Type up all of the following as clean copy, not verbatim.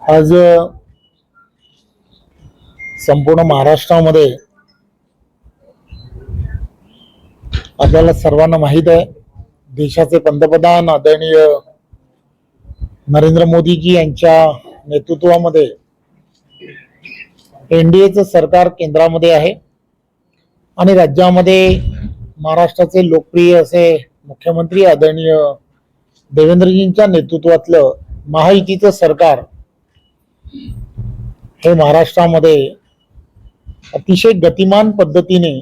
आज संपूर्ण महाराष्ट्रामध्ये आपल्याला सर्वांना माहित आहे, देशाचे पंतप्रधान आदरणीय नरेंद्र मोदीजी यांच्या नेतृत्वामध्ये एनडीएचं सरकार केंद्रामध्ये आहे आणि राज्यामध्ये महाराष्ट्राचे लोकप्रिय असे मुख्यमंत्री आदरणीय देवेंद्रजींच्या नेतृत्वातलं महायुतीचं सरकार हे महाराष्ट्रामध्ये अतिशय गतिमान पद्धतीने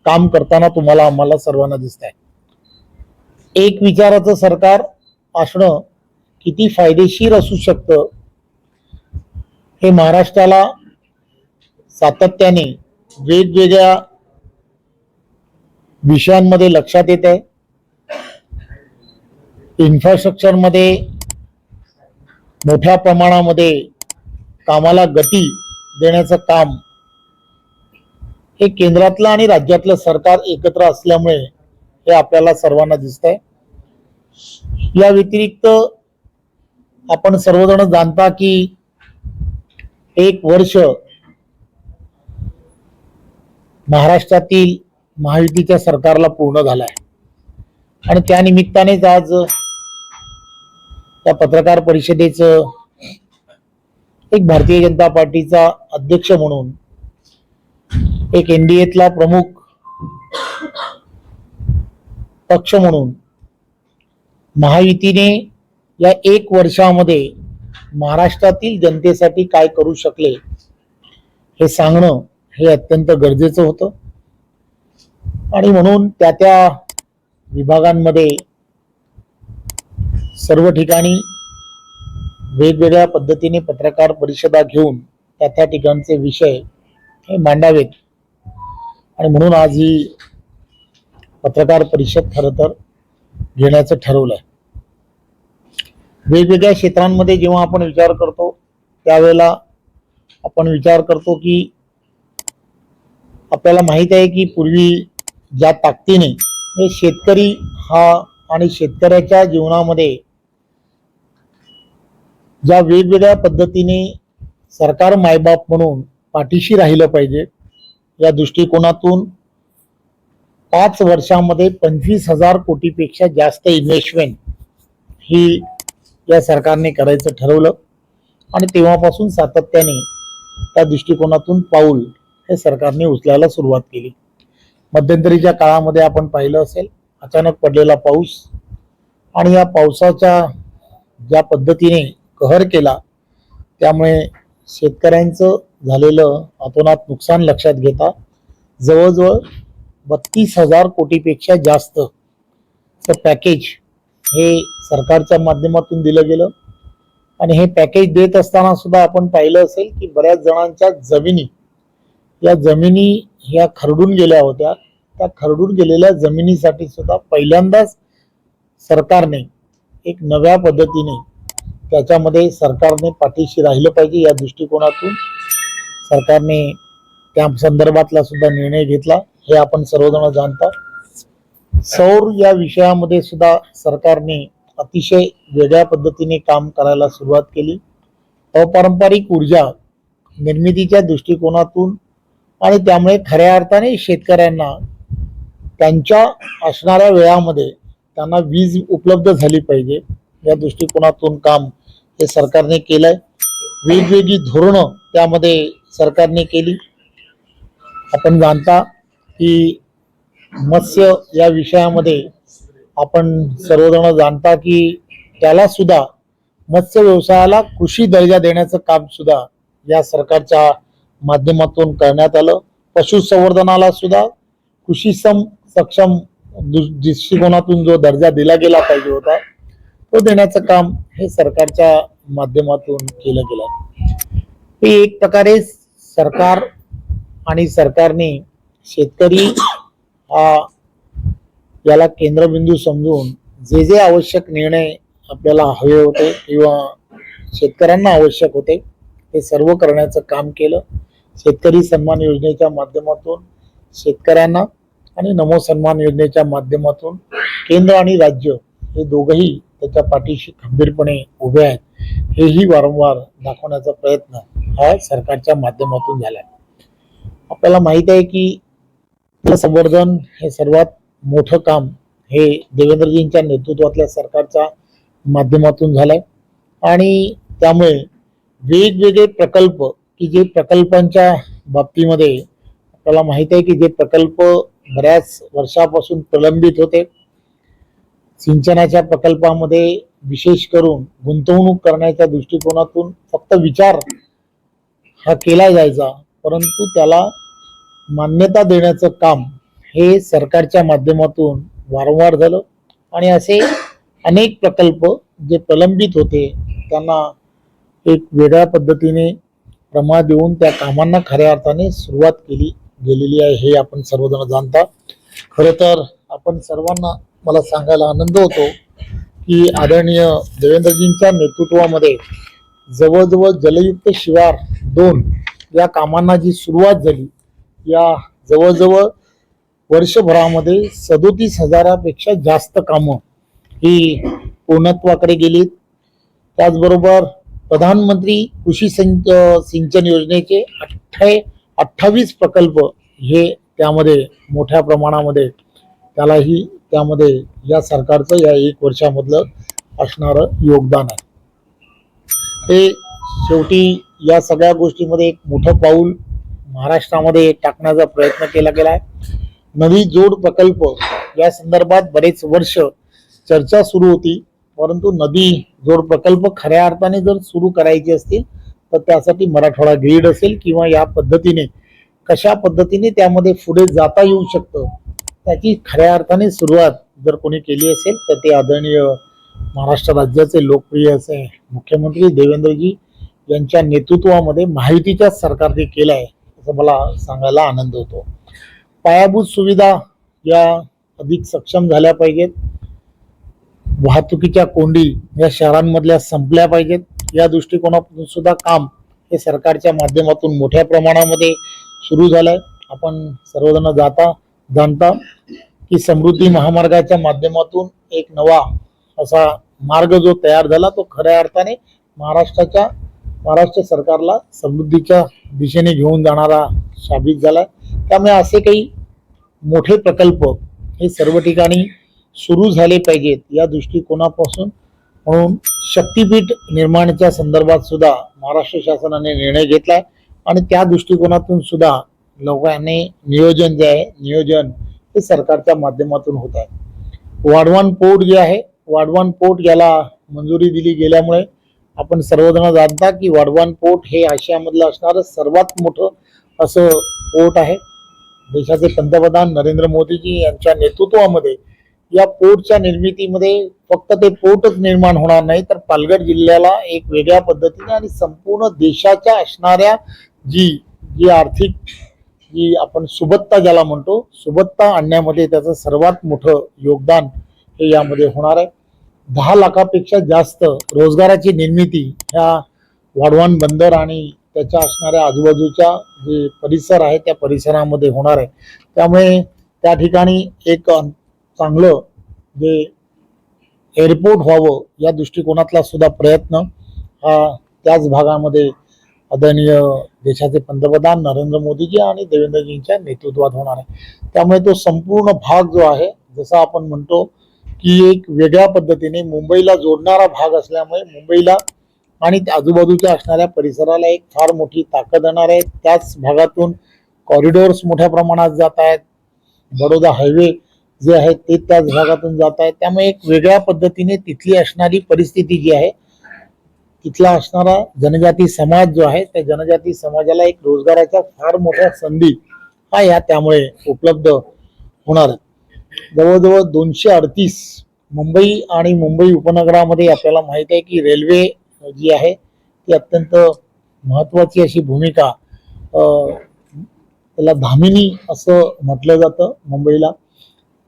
काम करताना तुम्हाला आम्हाला सर्वांना दिसत आहे। एक विचाराचं सरकार असणं किती फायदेशीर असू शकतं हे महाराष्ट्राला सातत्याने वेगवेगळ्या विषयांमध्ये लक्षात येत आहे। इन्फ्रास्ट्रक्चर मध्ये मोठ्या प्रमाणामध्ये कामाला गती देण्याचं काम हे केंद्रातलं आणि राज्यातलं सरकार एकत्र असल्यामुळे हे आपल्याला सर्वांना दिसतंय। या व्यतिरिक्त आपण सर्वजण जाणता की एक वर्ष महाराष्ट्रातील महायुतीच्या सरकारला पूर्ण झालं आहे आणि त्या निमित्तानेच आज त्या पत्रकार परिषदेचं एक भारतीय जनता पार्टीचा अध्यक्ष म्हणून, एक एनडीएतला प्रमुख पक्ष म्हणून महायुतीने या एक वर्षामध्ये महाराष्ट्रातील जनतेसाठी काय करू शकले हे सांगणं हे अत्यंत गरजेचं होतं आणि म्हणून त्या विभागांमध्ये सर्व ठिकाणी वेगवेगळ्या पद्धतीने पत्रकार परिषदा घेऊन त्या ठिकाणचे विषय हे मांडावेत आणि म्हणून आज ही पत्रकार परिषद खरं तर घेण्याचं ठरवलंय। वेगवेगळ्या क्षेत्रांमध्ये जेव्हा आपण विचार करतो त्यावेळेला आपण विचार करतो की आपल्याला माहित आहे की पूर्वी ज्या ताकदीने हे शेतकरी हा आणि शेतकऱ्याच्या जीवनामध्ये ज्या वेगवेगळ्या पद्धतीने सरकार मायबाप म्हणून पाठीशी राहिलं पाहिजे, या दृष्टिकोनातून 5 वर्षांमध्ये 25,000 कोटीपेक्षा जास्त इन्व्हेस्टमेंट ही या सरकारने करायचं ठरवलं आणि तेव्हापासून सातत्याने त्या दृष्टिकोनातून पाऊल हे सरकारने उचलायला सुरुवात केली। मध्यंतरीच्या काळामध्ये आपण पाहिलं असेल, अचानक पडलेला पाऊस आणि या पावसाच्या ज्या पद्धतीने कहर केला त्यामुळे शेतकऱ्यांचं झालेलं अतोनात नुकसान लक्षात घेता जवळजवळ 32,000 कोटीपेक्षा जास्त पॅकेज हे सरकारच्या माध्यमातून दिलं गेलं आणि हे पॅकेज देत असताना सुद्धा आपण पाहिलं असेल की बऱ्याच जणांच्या जमिनी ह्या खरडून गेल्या होत्या। त्या खरडून गेलेल्या जमिनीसाठी सुद्धा पहिल्यांदाच सरकारने एक नव्या पद्धतीने त्याच्यामध्ये सरकारने पाठीशी राहिलं पाहिजे या दृष्टिकोनातून सरकारने त्या संदर्भातला सुद्धा निर्णय घेतला हे आपण सर्वजण जाणता। सौर या विषयामध्ये सुद्धा सरकारने अतिशय वेगळ्या पद्धतीने काम करायला सुरुवात केली। अपारंपरिक ऊर्जा निर्मितीच्या दृष्टिकोनातून आणि त्यामुळे खऱ्या अर्थाने शेतकऱ्यांना त्यांच्या असणाऱ्या वेळामध्ये त्यांना वीज उपलब्ध झाली पाहिजे या दृष्टिकोनातून काम हे सरकारने केलंय। वेगवेगळी धोरणं त्यामध्ये सरकारने केली। आपण जाणता की मत्स्य या विषयामध्ये आपण सर्वजण जाणता की त्याला सुद्धा मत्स्य व्यवसायाला कृषी दर्जा देण्याचं काम सुद्धा या सरकारच्या माध्यमातून करण्यात आलं। पशुसंवर्धनाला सुद्धा कृषी सक्षम दृष्टिकोनातून जो दर्जा दिला गेला पाहिजे होता तो देण्याचं काम हे सरकारच्या माध्यमातून केलं गेलं। हे एक प्रकारे सरकार आणि सरकारने शेतकरी याला केंद्रबिंदू समजून जे जे आवश्यक निर्णय आपल्याला हवे होते किंवा शेतकऱ्यांना आवश्यक होते ते सर्व करण्याचं काम केलं। शेतकरी सन्मान योजनेच्या माध्यमातून शेतकऱ्यांना आणि नमो सन्मान योजनेच्या माध्यमातून केंद्र आणि राज्य हे दोघंही त्याच्या पाठीशी खंबीरपणे उभे आहेत हेही वारंवार दाखवण्याचा प्रयत्न हा सरकारच्या माध्यमातून झालाय. आपल्याला माहित आहे की संवर्धन हे सर्वात मोठं काम हे देवेंद्रजींच्या नेतृत्वातल्या सरकारच्या माध्यमातून झालंय आणि त्यामुळे वेगवेगळे प्रकल्प की जे प्रकल्पांच्या बाबतीमध्ये आपल्याला माहित आहे की जे प्रकल्प बऱ्याच वर्षापासून प्रलंबित होते, सिंचनाच्या प्रकल्पामध्ये विशेष करून गुंतवणूक करण्याच्या दृष्टिकोनातून फक्त विचार हा केला जायचा, परंतु त्याला मान्यता देण्याचं काम हे सरकारच्या माध्यमातून वारंवार झालं आणि असे अनेक प्रकल्प जे प्रलंबित होते त्यांना एक वेगळ्या पद्धतीने प्रमा देऊन त्या कामांना खऱ्या अर्थाने सुरुवात केली गेलेली आहे हे आपण सर्वजण जाणता. खरं तर आपण सर्वांना मला सांगायला आनंद होतो की आदरणीय देवेंद्रजींच्या नेतृत्वामध्ये जवळजवळ जलयुक्त शिवार 2 या कामांना जी सुरुवात झाली, या जवळजवळ वर्षभरामध्ये 37,000पेक्षा जास्त कामं ही पूर्णत्वाकडे गेलीत. त्याचबरोबर प्रधानमंत्री कृषी सिंचन योजनेचे 28 प्रकल्प हे त्यामध्ये मोठ्या प्रमाणामध्ये त्यालाही त्यामध्ये या सरकारचं या 1 वर्षामधलं असणारं योगदान आहे. ते शेवटी या सगळ्या गोष्टीमध्ये एक मोठं पाऊल महाराष्ट्रामध्ये टाकण्याचा प्रयत्न केला गेला आहे. नवी जोड प्रकल्प या संदर्भात बरेच वर्ष चर्चा सुरू होती, परंतु नदी जोड प्रकल्प खऱ्या अर्थाने जर सुरू करायचे असतील तर त्यासाठी मराठवाडा ग्रीड असेल किंवा या पद्धतीने कशा पद्धतीने त्यामध्ये पुढे जाता येऊ शकतं त्याची खऱ्या अर्थाने सुरुवात जर कोणी केली असेल तर ते आदरणीय महाराष्ट्र राज्याचे लोकप्रिय असे मुख्यमंत्री देवेंद्रजी यांच्या नेतृत्वामध्ये महायुतीच्या सरकारने केलं आहे असं मला सांगायला आनंद होतो. पायाभूत सुविधा या अधिक सक्षम झाल्या पाहिजेत, वाहतुकीच्या कोंडी या शहरांमधल्या संपल्या पाहिजेत. या दृष्टिकोनातून सुद्धा काम हे सरकारच्या माध्यमातून मोठ्या प्रमाणामध्ये सुरू झालंय. आपण सर्वजण जाणता की समृद्धी महामार्गाच्या माध्यमातून एक नवा असा मार्ग जो तयार झाला तो खऱ्या अर्थाने महाराष्ट्र सरकारला समृद्धीच्या दिशेने घेऊन जाणारा साबित झालाय. त्यामुळे असे काही मोठे प्रकल्प हे सर्व ठिकाणी सुरू झाले पाहिजेत या दृष्टिकोनापासून म्हणून शक्तीपीठ निर्माणाच्या संदर्भात सुद्धा महाराष्ट्र शासनाने निर्णय घेतलाय आणि त्या दृष्टिकोनातून सुद्धा लोकांनी नियोजन हे सरकारच्या माध्यमातून होत आहे. वाढवान पोर्ट जे आहे, वाढवान पोर्ट याला मंजुरी दिली गेल्यामुळे आपण सर्वजण जाणता की वाढवान पोर्ट हे आशियामधलं असणारं सर्वात मोठं असं पोर्ट आहे. देशाचे पंतप्रधान नरेंद्र मोदीजी यांच्या नेतृत्वामध्ये या पोर्टच्या निर्मितीमध्ये फक्त ते पोर्टच निर्माण होणार नाही तर पालघर जिल्ह्याला एक वेगळ्या पद्धतीने आणि संपूर्ण देशाच्या असणाऱ्या जी आर्थिक जी आपण सुबत्ता ज्याला म्हणतो सुबत्ता आणण्यामध्ये त्याचं सर्वात मोठं योगदान हे यामध्ये होणार आहे. 10 लाखापेक्षा जास्त रोजगाराची निर्मिती ह्या वाढवान बंदर आणि त्याच्या असणाऱ्या आजूबाजूच्या जे परिसर आहे त्या परिसरामध्ये होणार आहे. त्यामुळे त्या ठिकाणी एक चांगलं जे एअरपोर्ट व्हावं या दृष्टिकोनातला सुद्धा प्रयत्न हा त्याच भागामध्ये आदरणीय देशाचे पंतप्रधान नरेंद्र मोदीजी आणि देवेंद्रजींच्या नेतृत्वात होणार आहे. त्यामुळे तो संपूर्ण भाग जो आहे जसा आपण म्हणतो की एक वेगळ्या पद्धतीने मुंबईला जोडणारा भाग असल्यामुळे मुंबईला आणि आजूबाजूच्या असणाऱ्या परिसराला एक फार मोठी ताकद येणार आहे. त्याच भागातून कॉरिडॉर्स मोठ्या प्रमाणात जात आहेत, बडोदा हायवे जे आहे ते त्याच भागातून जात आहे. त्यामुळे एक वेगळ्या पद्धतीने तिथली असणारी परिस्थिती जी आहे तिथला असणारा जनजाती समाज जो आहे त्या जनजाती समाजाला एक रोजगाराच्या फार मोठ्या संधी हा त्यामुळे उपलब्ध होणार आहे. जवळजवळ 238 मुंबई आणि मुंबई उपनगरामध्ये आपल्याला माहित आहे की रेल्वे जी आहे ती अत्यंत महत्वाची अशी भूमिका त्याला धामिनी असं म्हटलं जातं, मुंबईला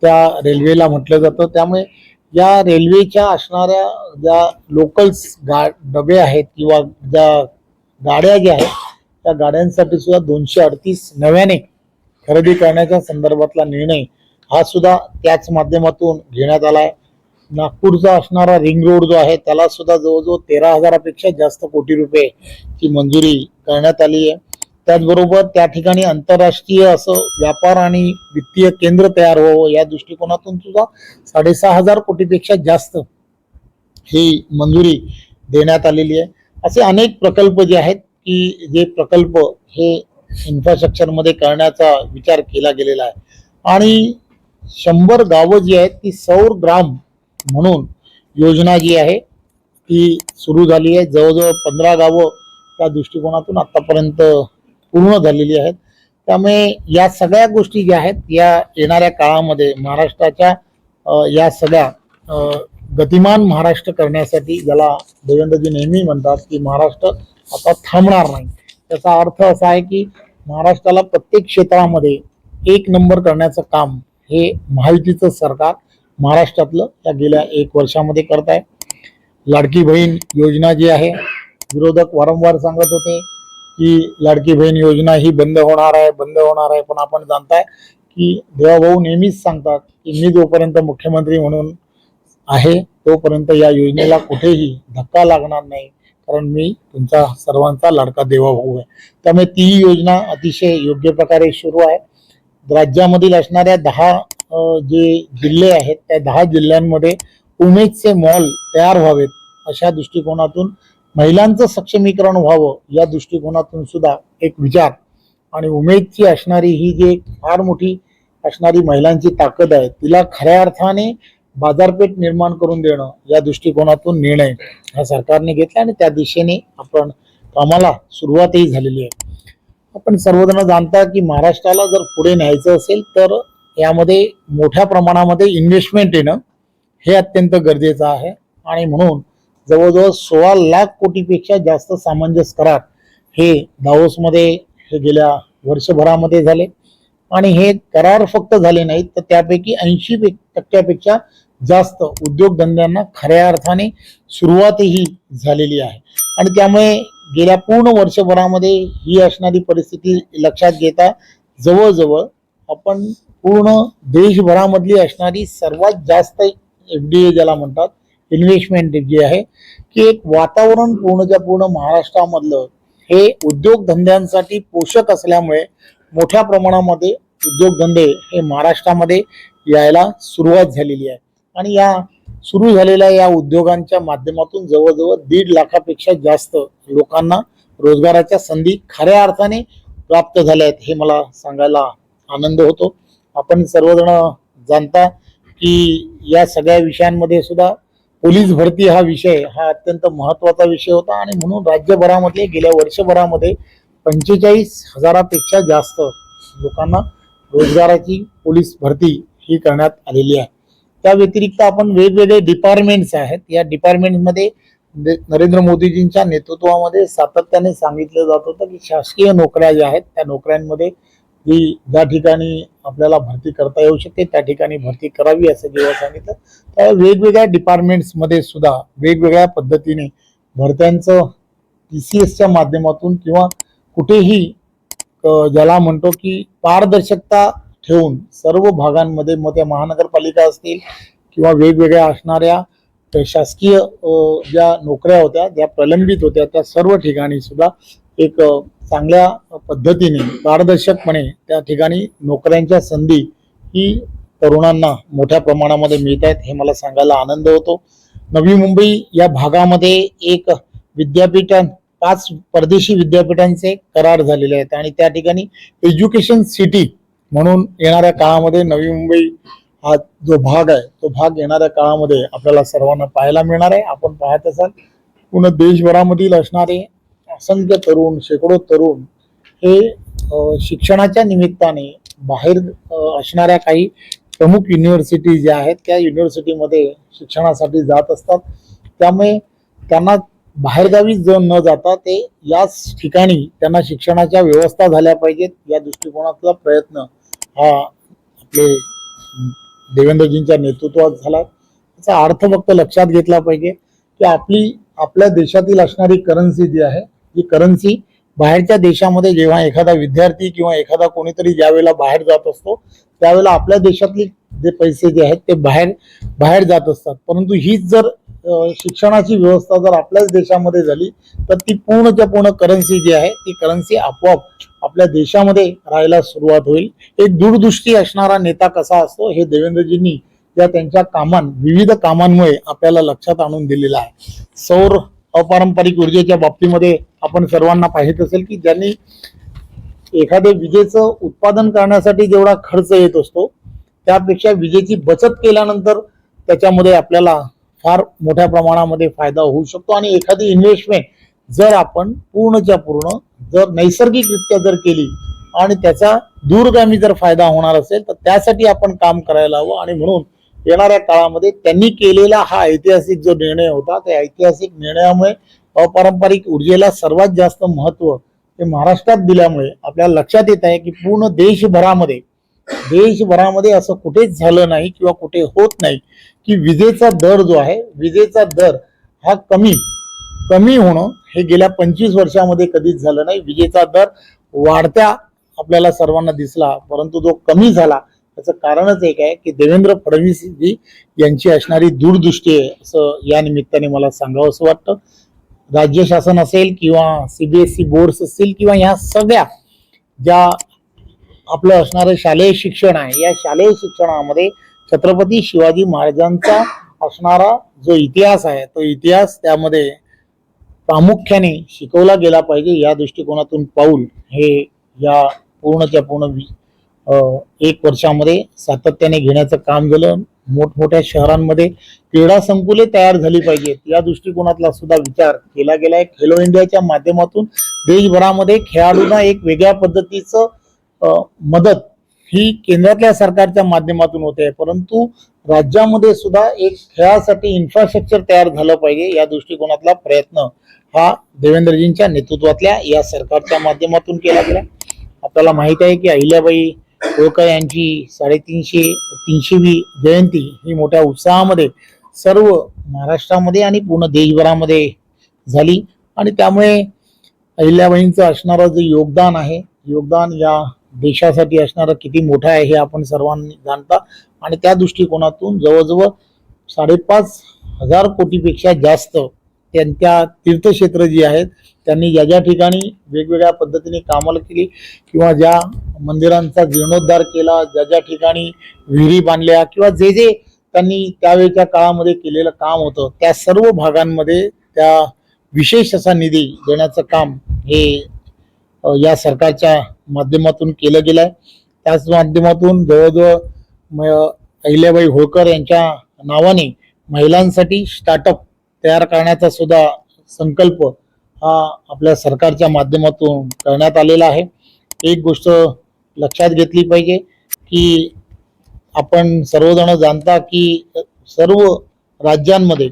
त्या रेल्वेला म्हटलं जातं. त्यामुळे या रेल्वेच्या असणाऱ्या ज्या लोकल्स डबे आहेत किंवा ज्या गाड्या ज्या आहेत त्या गाड्यांसाठी सुद्धा 238 नव्याने खरेदी करण्याच्या संदर्भातला निर्णय हा सुद्धा त्याच माध्यमातून घेण्यात आला आहे. नागपूरचा असणारा रिंग रोड जो आहे त्याला सुद्धा जवळजवळ 13,000पेक्षा जास्त कोटी रुपये ची मंजुरी करण्यात आली आहे. त्याचबरोबर त्या ठिकाणी आंतरराष्ट्रीय असं व्यापार आणि वित्तीय केंद्र तयार व्हावं या दृष्टिकोनातून सुद्धा 6,500 कोटीपेक्षा जास्त ही मंजुरी देण्यात आलेली आहे. असे अनेक प्रकल्प जे आहेत की जे प्रकल्प हे इन्फ्रास्ट्रक्चर मध्ये करण्याचा विचार केला गेलेला आहे. आणि 100 गावं जी आहेत ती सौर ग्राम म्हणून योजना जी आहे ती सुरू झाली आहे. जवळजवळ 15 गावं त्या दृष्टिकोनातून आतापर्यंत पूर्ण झालेली आहेत. त्यामुळे या सगळ्या गोष्टी ज्या आहेत या येणाऱ्या काळामध्ये महाराष्ट्राच्या या सगळ्या गतिमान महाराष्ट्र करण्यासाठी, ज्याला देवेंद्रजी नेहमी म्हणतात की महाराष्ट्र आता थांबणार नाही, त्याचा अर्थ असा आहे की महाराष्ट्राला प्रत्येक क्षेत्रामध्ये 1 नंबर करण्याचं काम हे महायुतीचं सरकार महाराष्ट्रातलं या गेल्या 1 वर्षामध्ये करत आहे. लाडकी बहीण योजना जी आहे, विरोधक वारंवार सांगत होते की लाडकी बहीण योजना ही बंद होणार आहे, पण आपण जाणताय की देवाभाऊ नेहमीच सांगतात की मी जोपर्यंत मुख्यमंत्री म्हणून आहे तोपर्यंत या योजनेला कुठेही धक्का लागणार नाही, कारण मी तुमचा सर्वांचा लाडका देवाभाऊ आहे. त्यामुळे ती योजना अतिशय योग्य प्रकारे सुरू आहे. राज्यामधील असणाऱ्या 10 जे जिल्हे आहेत त्या 10 जिल्ह्यांमध्ये उमेदचे मॉल तयार व्हावेत अशा दृष्टिकोनातून, महिलांचं सक्षमीकरण व्हावं या दृष्टिकोनातून सुद्धा एक विचार, आणि उमेदची असणारी ही जी फार मोठी असणारी महिलांची ताकद आहे तिला खऱ्या अर्थाने बाजारपेठ निर्माण करून देणं या दृष्टिकोनातून निर्णय ह्या सरकारने घेतला आणि त्या दिशेने आपण कामाला सुरुवातही झालेली आहे. आपण सर्वजण जाणता की महाराष्ट्राला जर पुढे न्यायचं असेल तर यामध्ये मोठ्या प्रमाणामध्ये इन्व्हेस्टमेंट येणं हे अत्यंत गरजेचं आहे. आणि म्हणून जवळजवळ 16 लाख कोटीपेक्षा जास्त सामंजस्य करार हे दावोसमध्ये हे गेल्या वर्षभरामध्ये झाले. आणि हे करार फक्त झाले नाहीत तर त्यापैकी 80% जास्त उद्योगधंद्यांना खऱ्या अर्थाने सुरुवातही झालेली आहे. आणि त्यामुळे गेल्या पूर्ण वर्षभरामध्ये ही असणारी परिस्थिती लक्षात घेता जवळजवळ आपण पूर्ण देशभरामधली असणारी सर्वात जास्त FDI ज्याला म्हणतात इन्व्हेस्टमेंट जी आहे की एक वातावरण पूर्णच्या पूर्ण महाराष्ट्रामधलं हे उद्योगधंद्यांसाठी पोषक असल्यामुळे मोठ्या प्रमाणामध्ये उद्योगधंदे हे महाराष्ट्रामध्ये यायला सुरुवात झालेली आहे. आणि या सुरू झालेल्या या उद्योगांच्या माध्यमातून जवळजवळ 1.5 लाखापेक्षा जास्त लोकांना रोजगाराच्या संधी खऱ्या अर्थाने प्राप्त झाल्या आहेत, हे मला सांगायला आनंद होतो. आपण सर्वजण जाणता की या सगळ्या विषयांमध्ये सुद्धा पोलीस भरती हा विषय हा अत्यंत महत्त्वाचा विषय होता. आणि म्हणून राज्यभरामध्ये गेल्या वर्षभरामध्ये 45,000पेक्षा जास्त लोकांना रोजगाराची पोलीस भरती ही करण्यात आलेली आहे. त्या व्यतिरिक्त आपण वेगवेगळे डिपार्टमेंट्स आहेत, या डिपार्टमेंटमध्ये नरेंद्र मोदीजींच्या नेतृत्वामध्ये सातत्याने सांगितलं जात होतं की शासकीय नोकऱ्या ज्या आहेत त्या नोकऱ्यांमध्ये जी ज्या ठिकाणी आपल्याला भरती करता येऊ शकते त्या ठिकाणी भरती करावी असं जेव्हा सांगितलं, त्या वेगवेगळ्या डिपार्टमेंट्समध्ये सुद्धा वेगवेगळ्या पद्धतीने भरत्यांचं TCSच्या माध्यमातून किंवा कुठेही ज्याला म्हणतो की पारदर्शकता ठेवून सर्व भागांमध्ये, मग त्या महानगरपालिका असतील किंवा वेगवेगळ्या असणाऱ्या शासकीय ज्या नोकऱ्या होत्या ज्या प्रलंबित होत्या त्या सर्व ठिकाणी सुद्धा एक चांगल्या पद्धतीने पारदर्शकपणे त्या ठिकाणी नोकऱ्यांच्या संधी ही तरुणांना मोठ्या प्रमाणामध्ये मिळत आहेत, हे मला सांगायला आनंद होतो. नवी मुंबई या भागामध्ये एक विद्यापीठ 5 परदेशी विद्यापीठांचे करार झालेले आहेत आणि त्या ठिकाणी एज्युकेशन सिटी म्हणून येणाऱ्या काळामध्ये नवी मुंबई हा जो भाग आहे तो भाग येणाऱ्या काळामध्ये आपल्याला सर्वांना पाहायला मिळणार आहे. आपण पाहत असाल पूर्ण देशभरामधील असणारे असंख्य तरुण, शेकडो तरुण हे शिक्षणाच्या निमित्ताने बाहेर असणाऱ्या काही प्रमुख युनिव्हर्सिटी ज्या आहेत त्या युनिव्हर्सिटीमध्ये शिक्षणासाठी जात असतात. त्यामुळे त्यांना बाहेरगावी न जाता ते याच ठिकाणी त्यांना शिक्षणाच्या व्यवस्था झाल्या पाहिजेत या दृष्टिकोनातला प्रयत्न हा आपले देवेंद्रजींच्या नेतृत्वात झाला. त्याचा अर्थ फक्त लक्षात घेतला पाहिजे की आपल्या देशातील असणारी करन्सी जी आहे ही करन्सी बाहेरच्या देशामध्ये जेव्हा एखादा विद्यार्थी किंवा एखादा कोणीतरी ज्यावेळेला बाहेर जात असतो त्यावेळेला आपल्या देशातले जे पैसे जे आहेत ते बाहेर जात असतात, परंतु हीच जर शिक्षणाची व्यवस्था जर आपल्याच देशामध्ये झाली तर ती पूर्णच्या पूर्ण करन्सी जी आहे ती करन्सी आपोआप आपल्या देशामध्ये राहायला सुरुवात होईल. एक दूरदृष्टी असणारा नेता कसा असतो हे देवेंद्रजींनी या त्यांच्या विविध कामांमुळे आपल्याला लक्षात आणून दिलेलं आहे. सौर अपारंपरिक ऊर्जेच्या बाबतीमध्ये आपण सर्वांना पाहित असेल की ज्यांनी एखादे विजेचं उत्पादन करण्यासाठी जेवढा खर्च येत असतो त्यापेक्षा विजेची बचत केल्यानंतर त्याच्यामध्ये आपल्याला फार मोठ्या प्रमाणामध्ये फायदा होऊ शकतो. आणि एखादी इन्व्हेस्टमेंट जर आपण पूर्णच्या पूर्ण जर नैसर्गिकरित्या जर केली आणि त्याचा दूरगामी जर फायदा होणार असेल तर त्यासाठी आपण काम करायला हवं. आणि म्हणून येणाऱ्या काळामध्ये त्यांनी केलेला हा ऐतिहासिक जो निर्णय होता त्या ऐतिहासिक निर्णयामुळे अपारंपरिक ऊर्जेला सर्वात जास्त महत्व हे महाराष्ट्रात दिल्यामुळे आपल्याला लक्षात येत आहे की पूर्ण देशभरामध्ये असं कुठेच झालं नाही किंवा कुठे होत नाही की विजेचा दर जो आहे विजेचा दर हा कमी होणं हे गेल्या 25 वर्षामध्ये कधीच झालं नाही. विजेचा दर वाढत्या आपल्याला सर्वांना दिसला, परंतु जो कमी झाला त्याचं कारणच एक आहे की देवेंद्र फडणवीस जी यांची असणारी दूरदृष्टी आहे असं या निमित्ताने मला सांगावं असं वाटतं. राज्य शासन असेल किंवा सीबीएसई बोर्ड्स असतील किंवा ह्या सगळ्या ज्या आपलं असणारं शालेय शिक्षण आहे या शालेय शिक्षणामध्ये छत्रपती शिवाजी महाराजांचा असणारा जो इतिहास आहे तो इतिहास त्यामध्ये प्रामुख्याने शिकवला गेला पाहिजे. या दृष्टिकोनातून पाऊल हे या पूर्णच्या पूर्ण 1 वर्षामध्ये सातत्याने घेण्याचं काम झालं. मोठमोठ्या शहरांमध्ये क्रीडा संकुले तयार झाली पाहिजेत या दृष्टिकोनातला सुद्धा विचार केला गेलाय. खेलो इंडियाच्या माध्यमातून देशभरामध्ये खेळाडूंना एक वेगळ्या पद्धतीचं मदत ही केंद्रातल्या सरकारच्या माध्यमातून होते, परंतु राज्यामध्ये सुद्धा एक खेळासाठी इन्फ्रास्ट्रक्चर तयार झालं पाहिजे या दृष्टिकोनातला प्रयत्न हा देवेंद्रजींच्या नेतृत्वातल्या या सरकारच्या माध्यमातून केला गेला. आपल्याला माहित आहे की अहिल्याबाई होळकर यांची 350वी जयंती ही मोठ्या उत्साहामध्ये सर्व महाराष्ट्रामध्ये आणि पूर्ण देशभरामध्ये झाली. आणि त्यामुळे अहिल्याबाईंचं असणारं जे योगदान या देशासाठी असणारं किती मोठं आहे हे आपण सर्वांनी जाणता. आणि त्या दृष्टिकोनातून जवळजवळ 5,500 कोटीपेक्षा जास्त त्यांच्या तीर्थक्षेत्र जी आहेत त्यांनी ज्या ठिकाणी वेगवेगळ्या पद्धतीने कामाला केली किंवा ज्या मंदिरांचा जीर्णोद्धार केला, ज्या ठिकाणी विहिरी बांधल्या किंवा जे त्यांनी त्यावेळच्या काळामध्ये केलेलं काम होतं त्या सर्व भागांमध्ये त्या विशेष असा निधी देण्याचं काम हे या सरकारच्या माध्यमातून केलं गेलंय. त्याच माध्यमातून जवळजवळ अहिल्याबाई होळकर यांच्या नावाने महिलांसाठी स्टार्टअप तयार करण्याचा सुद्धा संकल्प हा आपल्या सरकारच्या माध्यमातून करण्यात आलेला आहे. एक गोष्ट लक्षात घेतली पाहिजे की आपण सर्वजण जाणता की सर्व राज्यांमध्ये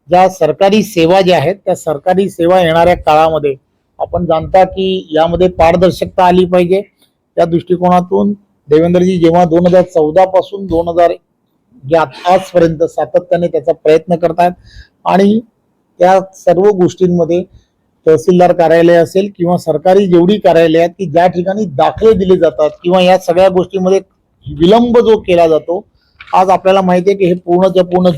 ज्या सरकारी सेवा ज्या आहेत त्या सरकारी सेवा येणाऱ्या काळामध्ये आपण जाणता की यामध्ये पारदर्शकता आली पाहिजे. त्या दृष्टिकोनातून देवेंद्रजी जेव्हा 2014 पासून 2000 आजपर्यंत सातत्याने त्याचा प्रयत्न करतात आणि त्या सर्व गोष्टींमध्ये तहसीलदार कार्यालय असेल किंवा सरकारी जेवढी कार्यालय आहेत की ज्या ठिकाणी दाखले दिले जातात किंवा या सगळ्या गोष्टींमध्ये विलंब जो केला जातो, आज आपल्याला माहिती आहे की हे पूर्णच्या पूर्ण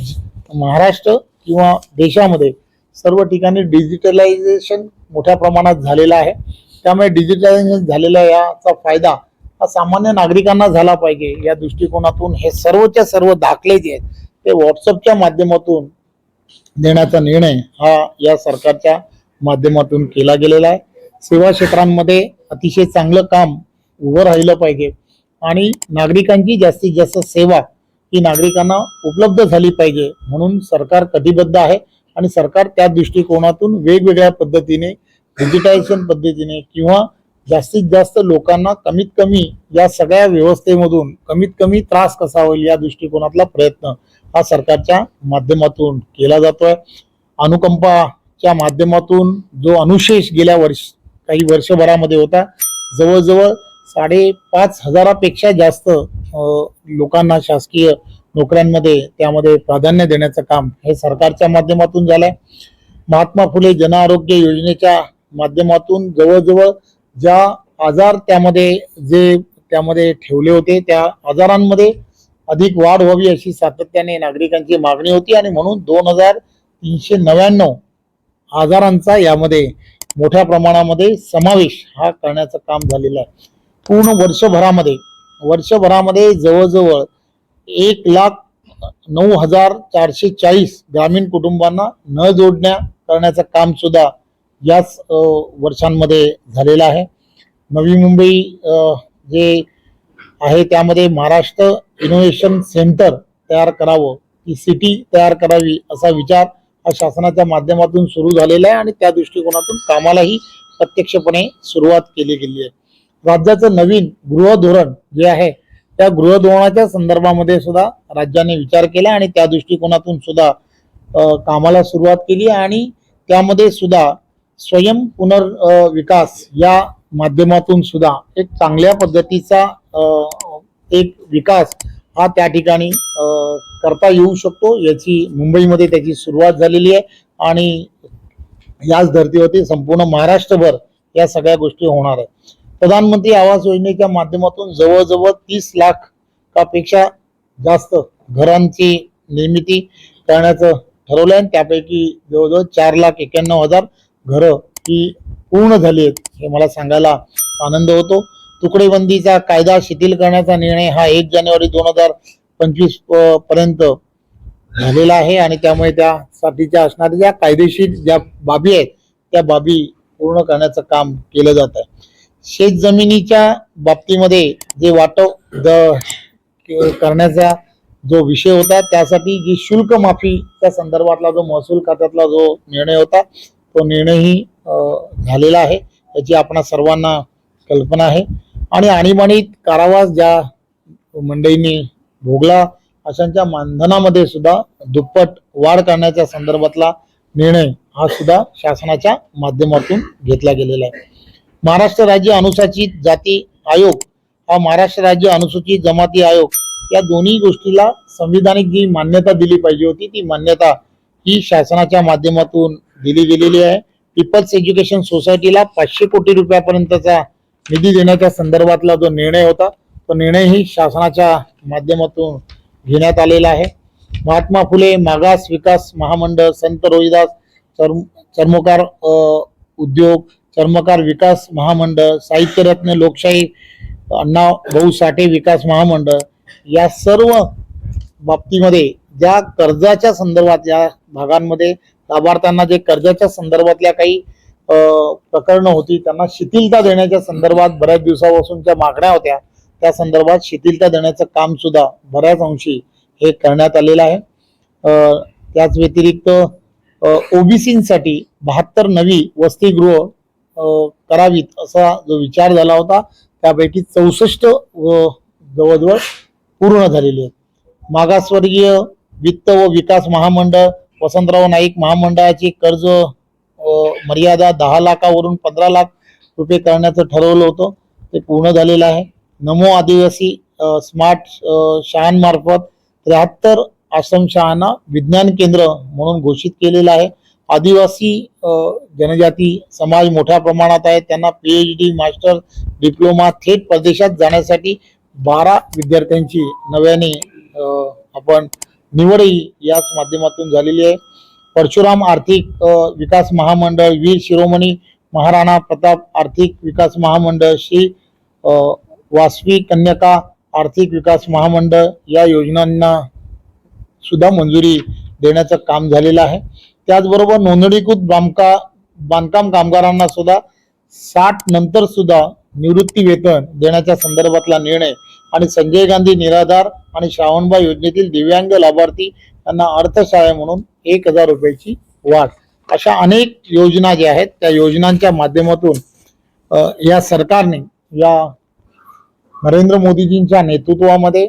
महाराष्ट्र किंवा देशामध्ये सर्व ठिकाणी डिजिटलायझेशन मोठ्या प्रमाणात झालेलं आहे. त्यामुळे डिजिटलायझेशन झालेला याचा फायदा हा सामान्य नागरिकांना झाला पाहिजे या दृष्टिकोनातून हे सर्वच्या सर्व दाखले जे आहेत ते व्हॉट्सअपच्या माध्यमातून देण्याचा निर्णय हा या सरकारच्या माध्यमातून केला गेलेला आहे. सेवा क्षेत्रांमध्ये अतिशय चांगलं काम उभं राहिलं पाहिजे आणि नागरिकांची जास्तीत जास्त सेवा ही नागरिकांना उपलब्ध झाली पाहिजे म्हणून सरकार कटिबद्ध आहे. आणि सरकार त्या दृष्टिकोनातून वेगवेगळ्या पद्धतीने डिजिटायझेशन पद्धतीने किंवा जास्तीत जास्त लोकांना कमीत कमी या सगळ्या व्यवस्थेमधून कमीत कमी त्रास कसा होईल या दृष्टिकोनातला प्रयत्न हा सरकारच्या माध्यमातून केला जातोय. अनुकंपाच्या माध्यमातून जो अनुशेष गेल्या काही वर्षभरामध्ये होता जवळजवळ 5,500 पेक्षा जास्त लोकांना शासकीय नोकऱ्यांमध्ये त्यामध्ये प्राधान्य देण्याचं काम हे सरकारच्या माध्यमातून झालंय. महात्मा फुले जन आरोग्य योजनेच्या माध्यमातून जवळजवळ ज्या आजार त्यामध्ये ठेवले होते त्या आजारांमध्ये अधिक वाढ व्हावी अशी सातत्याने नागरिकांची मागणी होती आणि म्हणून 2399 आजारांचा यामध्ये मोठ्या प्रमाणामध्ये समावेश हा करण्याचं काम झालेलं आहे. पूर्ण वर्षभरामध्ये जवळजवळ 1,09,440 ग्रामीण कुटुंबांना न जोडण्या करण्याचं काम सुद्धा याच वर्षांमध्ये झालेलं आहे. नवी मुंबई जे आहे त्यामध्ये महाराष्ट्र इनोव्हेशन सेंटर तयार करावं, ही सिटी तयार करावी असा विचार हा शासनाच्या माध्यमातून सुरू झालेला आहे आणि त्या दृष्टिकोनातून कामालाही प्रत्यक्षपणे सुरुवात केली गेली आहे. राज्याचं नवीन गृहधोरण जे आहे त्या गृहधोरणाच्या संदर्भामध्ये सुद्धा राज्याने विचार केला आणि त्या दृष्टिकोनातून सुद्धा कामाला सुरुवात केली आणि त्यामध्ये सुद्धा स्वयं पुनर्विकास या माध्यमातून सुद्धा एक चांगल्या पद्धतीचा एक विकास हा त्या ठिकाणी करता येऊ शकतो याची मुंबईमध्ये त्याची सुरुवात झालेली आहे आणि याच धर्तीवरती संपूर्ण महाराष्ट्रभर या सगळ्या गोष्टी होणार आहे. प्रधानमंत्री आवास योजनेच्या माध्यमातून जवळजवळ 30 लाखापेक्षा जास्त घरांची निर्मिती करण्याचं ठरवलं आहे. त्यापैकी जवळजवळ 4,91,000 घरं ही पूर्ण झाली आहेत हे मला सांगायला आनंद होतो. तुकडेबंदीचा कायदा शिथिल करण्याचा निर्णय हा 1 जानेवारी 2025 पर्यंत झालेला आहे आणि त्यामुळे त्यासाठीच्या असणाऱ्या ज्या कायदेशीर ज्या बाबी आहेत त्या बाबी पूर्ण करण्याचं काम केलं जात आहे. शेत जमिनीच्या बाबतीमध्ये जे वाटप करण्याचा जो विषय होता त्यासाठी जी शुल्क माफीच्या संदर्भातला जो महसूल खात्यातला जो निर्णय होता तो निर्णयही झालेला आहे याची आपणा सर्वांना कल्पना आहे. आणि आणीबाणीत कारावास ज्या मंडळींनी भोगला अशांच्या मानधनामध्ये सुद्धा दुप्पट वाढ करण्याच्या संदर्भातला निर्णय हा सुद्धा शासनाच्या माध्यमातून घेतला गेलेला आहे. महाराष्ट्र राज्य अनुसूचित जाती आयोग हा महाराष्ट्र राज्य अनुसूचित जमाती आयोग या दोन्ही गोष्टीला संविधानिक जी मान्यता दिली पाहिजे होती ती मान्यता ही शासनाच्या माध्यमातून दिली गेलेली आहे. पीपल्स एज्युकेशन सोसायटीला 500 कोटी रुपयापर्यंतचा निधी देण्याच्या संदर्भातला जो निर्णय होता तो निर्णयही शासनाच्या माध्यमातून घेण्यात आलेला आहे. महात्मा फुले मागास विकास महामंडळ, संत रोहिदास चर्मकार उद्योग, चर्मकार विकास महामंडळ, साहित्यरत्न लोकशाही अण्णा भाऊ साठे विकास महामंडळ या सर्व बाबतीमध्ये ज्या कर्जाच्या संदर्भात या भागांमध्ये लाभार्थ्यांना जे कर्जाच्या संदर्भातल्या काही प्रकरणं होती त्यांना शिथिलता देण्याच्या संदर्भात बऱ्याच दिवसापासूनच्या मागण्या होत्या त्या संदर्भात शिथिलता देण्याचं काम सुद्धा बऱ्याच अंशी हे करण्यात आलेलं आहे. त्याच व्यतिरिक्त ओबीसीसाठी 72 नवी वसतिगृह करावीत असा जो विचार झाला होता त्यापैकी 64 जवळजवळ पूर्ण झालेली आहेत. मागासवर्गीय वित्त व विकास महामंडळ वसंतराव नाईक महामंडळाची कर्ज मर्यादा 10 लाखावरून 15 लाख रुपये करण्याचं ठरवलं होतं ते पूर्ण झालेलं आहे. नमो आदिवासी स्मार्ट शाळांमार्फत 73 आश्रमशाळांना विज्ञान केंद्र म्हणून घोषित केलेलं आहे. आदिवासी जनजाती समाज मोठ्या प्रमाणात आहे त्यांना PhD मास्टर डिप्लोमा थेट परदेशात जाण्यासाठी 12 विद्यार्थ्यांची नव्याने आपण निवडही याच माध्यमातून झालेली आहे. परशुराम आर्थिक विकास महामंडळ, वीर शिरोमणी महाराणा प्रताप आर्थिक विकास महामंडळ, श्री वासवी कन्यका आर्थिक विकास महामंडळ या योजनांना सुद्धा मंजुरी देण्याचं काम झालेलं आहे. त्याचबरोबर नोंदणीकृत बांधकाम कामगारांना सुद्धा 60 नंतर सुद्धा निवृत्ती वेतन देण्याच्या संदर्भातला निर्णय आणि संजय गांधी निराधार आणि श्रावणबाई योजनेतील दिव्यांग लाभार्थी यांना अर्थसहाय्य म्हणून 1,000 रुपयाची वाढ अशा अनेक योजना ज्या आहेत त्या योजनांच्या माध्यमातून या सरकारने या नरेंद्र मोदीजींच्या नेतृत्वामध्ये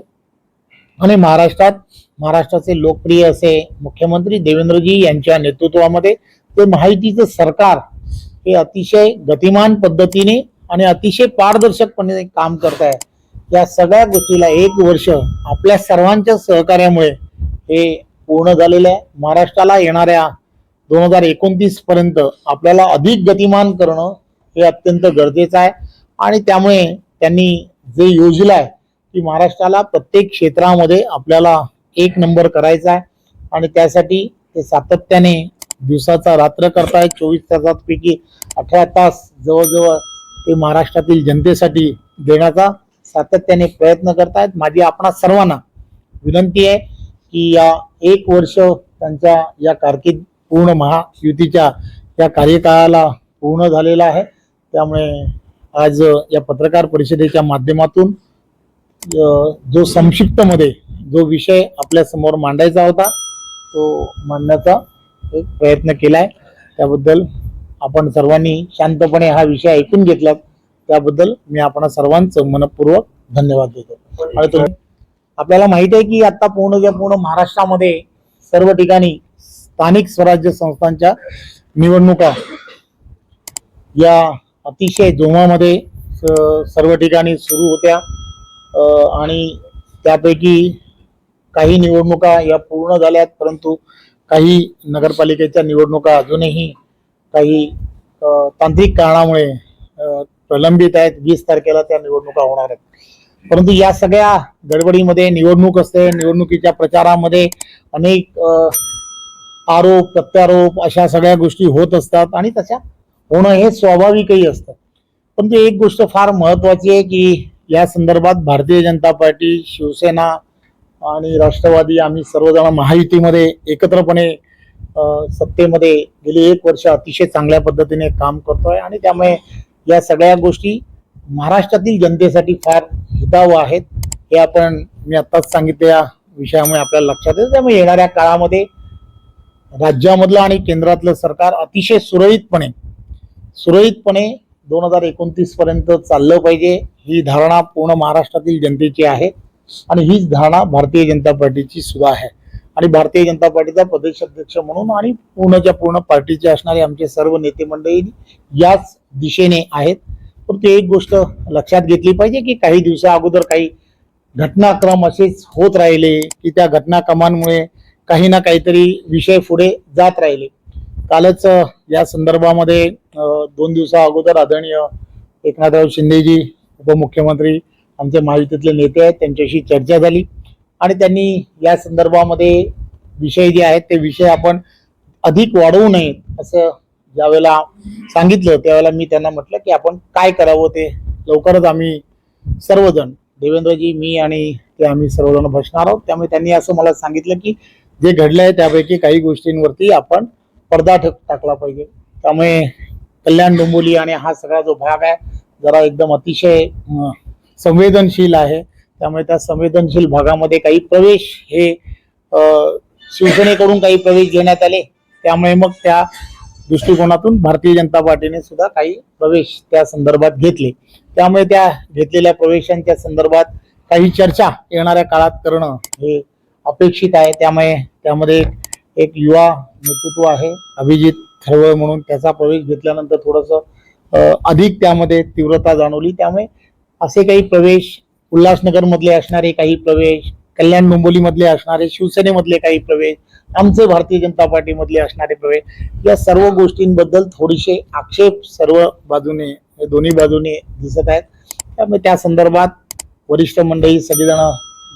आणि महाराष्ट्राचे लोकप्रिय असे मुख्यमंत्री देवेंद्रजी यांच्या नेतृत्वामध्ये ते महायुतीचं सरकार हे अतिशय गतिमान पद्धतीने आणि अतिशय पारदर्शकपणे काम करत आहे. या सगळ्या गोष्टीला 1 वर्ष आपल्या सर्वांच्या सहकार्यामुळे हे पूर्ण झालेलं आहे. महाराष्ट्राला येणाऱ्या 2029 पर्यंत आपल्याला अधिक गतिमान करणं हे अत्यंत गरजेचं आहे. आणि त्यामुळे त्यांनी जे योजलं आहे की महाराष्ट्राला प्रत्येक क्षेत्रामध्ये आपल्याला एक नंबर करायचा आहे आणि त्यासाठी ते सातत्याने दिवसाचा रात्र करतायत. 24 तासांपैकी 18 तास जवळजवळ ते महाराष्ट्रातील जनतेसाठी देण्याचा सातत्याने प्रयत्न करतायत. माझी आपणा सर्वांना विनंती आहे की या 1 वर्ष त्यांच्या या कारकीर्द पूर्ण महायुतीच्या या कार्यकाळाला पूर्ण झालेला आहे. त्यामुळे आज या पत्रकार परिषदेच्या माध्यमातून जो संक्षिप्त मध्ये जो विषय आपल्या समोर मांडायचा होता तो मांडण्याचा एक प्रयत्न केलाय. त्याबद्दल आपण सर्वांनी शांतपणे हा विषय ऐकून घेतला त्याबद्दल मी आपण सर्वांचं मनपूर्वक धन्यवाद देतो. आणि आपल्याला माहिती आहे की आता पूर्ण महाराष्ट्रामध्ये सर्व ठिकाणी स्थानिक स्वराज्य संस्थांच्या निवडणुका या अतिशय जोमामध्ये सर्व ठिकाणी सुरू होत्या आणि त्यापैकी काही निवडणुका या पूर्ण झाल्यात, परंतु काही नगरपालिकेच्या निवडणुका अजूनही काही तांत्रिक कारणामुळे प्रलंबित आहेत. 20 तारखेला त्या निवडणुका होणार आहेत. परंतु या सगळ्या गडबडीमध्ये निवडणूक असते, निवडणुकीच्या प्रचारामध्ये अनेक आरोप प्रत्यारोप अशा सगळ्या गोष्टी होत असतात आणि तशा होणं हे स्वाभाविकही असतं. परंतु एक गोष्ट फार महत्वाची आहे की या संदर्भात भारतीय जनता पार्टी, शिवसेना आणि राष्ट्रवादी आम्ही सर्वजण महायुतीमध्ये एकत्रपणे सत्तेमध्ये गेली 1 वर्ष अतिशय चांगल्या पद्धतीने काम करतोय आणि त्यामुळे या सगळ्या गोष्टी महाराष्ट्रातील जनतेसाठी फार हितावह आहेत. हे मी आत्ताच सांगितलेल्या विषयामुळे आपल्याला लक्षात येतं. त्यामुळे येणाऱ्या काळामध्ये राज्यामधलं आणि केंद्रातलं सरकार अतिशय सुरळीतपणे 2029 पर्यंत चाललं पाहिजे ही धारणा पूर्ण महाराष्ट्रातील जनतेची आहे आणि हीच धारणा भारतीय जनता पार्टीची सुद्धा आहे. आणि भारतीय जनता पार्टीचा प्रदेश अध्यक्ष म्हणून आणि पूर्ण पार्टीचे असणारे आमचे सर्व नेते मंडळी याच दिशेने आहेत. परंतु एक गोष्ट लक्षात घेतली पाहिजे की काही दिवसा अगोदर काही घटनाक्रम असेच होत राहिले की त्या घटनाक्रमांमुळे काही ना काहीतरी विषय पुढे जात राहिले. कालच या संदर्भामध्ये 2 दिवसा अगोदर आदरणीय एकनाथराव शिंदेजी उपमुख्यमंत्री आमचे महायुतीतले नेते आहेत त्यांच्याशी चर्चा झाली आणि त्यांनी या संदर्भामध्ये विषय जे आहेत ते विषय आपण अधिक वाढवू नयेत असं ज्यावेळेला सांगितलं त्यावेळेला मी त्यांना म्हटलं की आपण काय करावं ते लवकरच आम्ही सर्वजण देवेंद्रजी मी आणि ते आम्ही सर्वजण बसणार आहोत. त्यामुळे त्यांनी असं मला सांगितलं की जे घडलंय त्यापैकी काही गोष्टींवरती आपण पडदा टाकला पाहिजे. त्यामुळे कल्याण डोंबिवली आणि हा सगळा जो भाग आहे जरा एकदम अतिशय संवेदनशील आहे. त्यामुळे त्या संवेदनशील भागामध्ये काही प्रवेश हे शिवसेनेकडून काही प्रवेश घेण्यात आले. त्यामुळे मग त्या दृष्टिकोनातून भारतीय जनता पार्टीने सुद्धा काही प्रवेश त्या संदर्भात घेतले. त्यामुळे त्या घेतलेल्या प्रवेशांच्या संदर्भात काही चर्चा येणाऱ्या काळात करणं हे अपेक्षित आहे. त्यामुळे त्यामध्ये एक युवा नेतृत्व आहे अभिजित खरवळ म्हणून, त्याचा प्रवेश घेतल्यानंतर थोडंसं अधिक त्यामध्ये तीव्रता जाणवली. त्यामुळे असे काही प्रवेश उल्हासनगर मधले असणारे काही प्रवेश, कल्याण डोंबिवली मधले असणारे शिवसेनेमधले काही प्रवेश, आमचे भारतीय जनता पार्टी मधले असणारे प्रवेश, या सर्व गोष्टींबद्दल थोडीशे आक्षेप सर्व बाजूने दोन्ही बाजूने दिसत आहेत. त्यामुळे त्या संदर्भात वरिष्ठ मंडळी सगळेजण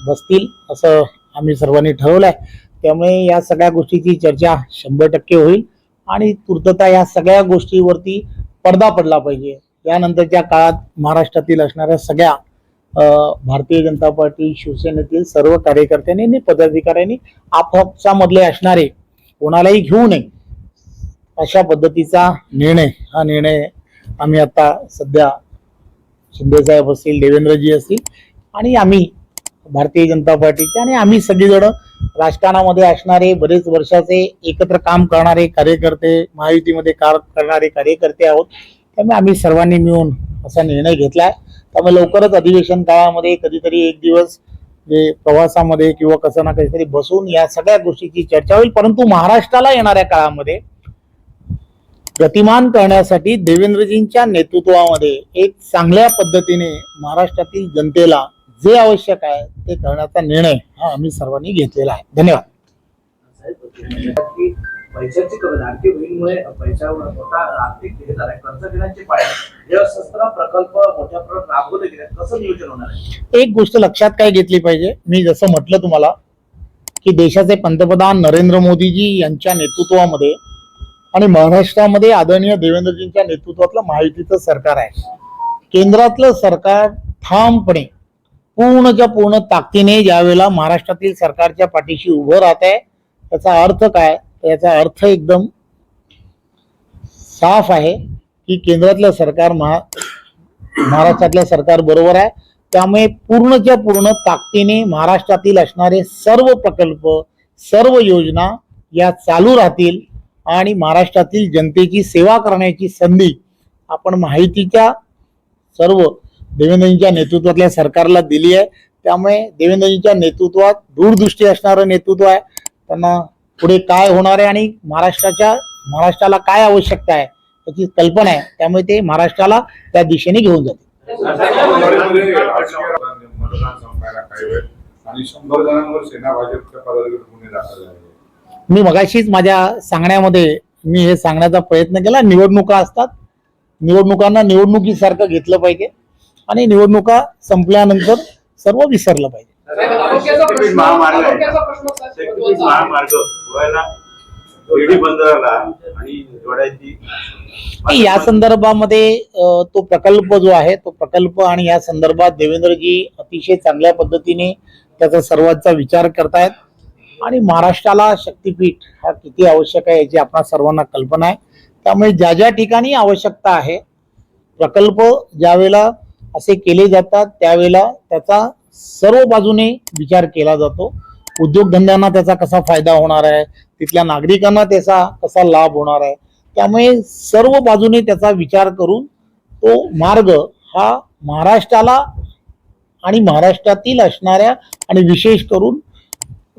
बसतील असं आम्ही सर्वांनी ठरवलंय. त्यामुळे या सगळ्या गोष्टीची चर्चा 100% होईल आणि तूर्तता या सगळ्या गोष्टीवरती पडदा पडला पाहिजे. यानंतरच्या काळात महाराष्ट्रातील असणाऱ्या सगळ्या भारतीय जनता पार्टी शिवसेनेतील सर्व कार्यकर्त्यांनी आणि पदाधिकाऱ्यांनी आपापसामधले असणारे कोणालाही घेऊ नये अशा पद्धतीचा हा निर्णय आम्ही आता सध्या शिंदेसाहेब असतील, देवेंद्रजी असतील आणि आम्ही भारतीय जनता पार्टीचे आणि आम्ही सगळेजण राजकारणामध्ये असणारे बरेच वर्षाचे एकत्र काम करणारे कार्यकर्ते, महायुतीमध्ये काम करणारे कार्यकर्ते आहोत. त्यामुळे आम्ही सर्वांनी मिळून असा निर्णय घेतलाय. त्यामुळे लवकरच अधिवेशन काळामध्ये कधीतरी एक दिवस जे प्रवासामध्ये किंवा कसं ना काहीतरी बसून या सगळ्या गोष्टीची चर्चा होईल. परंतु महाराष्ट्राला येणाऱ्या काळामध्ये गतिमान करण्यासाठी देवेंद्रजींच्या नेतृत्वामध्ये एक चांगल्या पद्धतीने महाराष्ट्रातील जनतेला जे आवश्यक आहे ते करण्याचा निर्णय हा आम्ही सर्वांनी घेतलेला आहे. धन्यवाद. पैशाची लाडकी बहीणमुळे पैशावर मोठा आर्थिक हे झालाय, कर्ज घेण्याचे पाय हे शस्त्र प्रकल्प मोठ्या प्रमाणात राबवले गेले, कसं नियोजन होणार आहे? एक गोष्ट लक्षात काय घेतली पाहिजे, मी जसं म्हटलं तुम्हाला की देशाचे पंतप्रधान नरेंद्र मोदीजी यांच्या नेतृत्वामध्ये आणि महाराष्ट्रामध्ये आदरणीय देवेंद्रजींच्या नेतृत्वातलं महायुतीचं सरकार आहे. केंद्रातलं सरकार ठामपणे पूर्णच्या पूर्ण ताकदीने ज्यावेळेला महाराष्ट्रातील सरकारच्या पाठीशी उभं राहत आहे, त्याचा अर्थ काय, याचा अर्थ एकदम साफ आहे की केंद्रातलं सरकार महाराष्ट्रातल्या सरकार बरोबर आहे. त्यामुळे पूर्णच्या पूर्ण ताकदीने महाराष्ट्रातील असणारे सर्व प्रकल्प, सर्व योजना या चालू राहतील आणि महाराष्ट्रातील जनतेची सेवा करण्याची संधी आपण माहितीच्या सर्व देवेंद्रजींच्या नेतृत्वातल्या सरकारला दिली आहे. त्यामुळे देवेंद्रजींच्या नेतृत्वात दूरदृष्टी असणारं नेतृत्व आहे. त्यांना पुढे काय होणार आहे आणि महाराष्ट्राला काय आवश्यकता आहे याची कल्पना आहे. त्यामुळे ते महाराष्ट्राला त्या दिशेने घेऊन जाते. मी मगाशीच माझ्या सांगण्यामध्ये मी हे सांगण्याचा प्रयत्न केला, निवडणुका असतात, निवडणुकांना निवडणुकीसारखं घेतलं पाहिजे आणि निवडणुका संपल्यानंतर सर्व विसरलं पाहिजे. या संदर्भामध्ये तो प्रकल्प जो आहे तो प्रकल्प आणि या संदर्भात देवेंद्रजी अतिशय चांगल्या पद्धतीने त्याचा सर्वांचा विचार करतायत आणि महाराष्ट्राला शक्तीपीठ हा किती आवश्यक आहे याची आपणा सर्वांना कल्पना आहे. त्यामुळे ज्या ज्या ठिकाणी आवश्यकता आहे प्रकल्प ज्यावेळेला असे केले जातात त्यावेळेला त्याचा सर्व बाजूने विचार केला जातो. उद्योगधंद्यांना त्याचा कसा फायदा होणार आहे, तिथल्या नागरिकांना त्याचा कसा लाभ होणार आहे, त्यामुळे सर्व बाजूने त्याचा विचार करून तो मार्ग हा महाराष्ट्राला आणि महाराष्ट्रातील असणाऱ्या आणि विशेष करून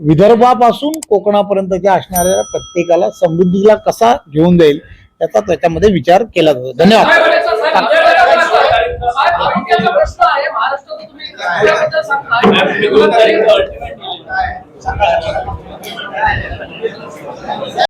विदर्भापासून कोकणापर्यंतच्या असणाऱ्या प्रत्येकाला समृद्धीला कसा घेऊन जाईल याचा त्याच्यामध्ये विचार केला जातो. धन्यवाद.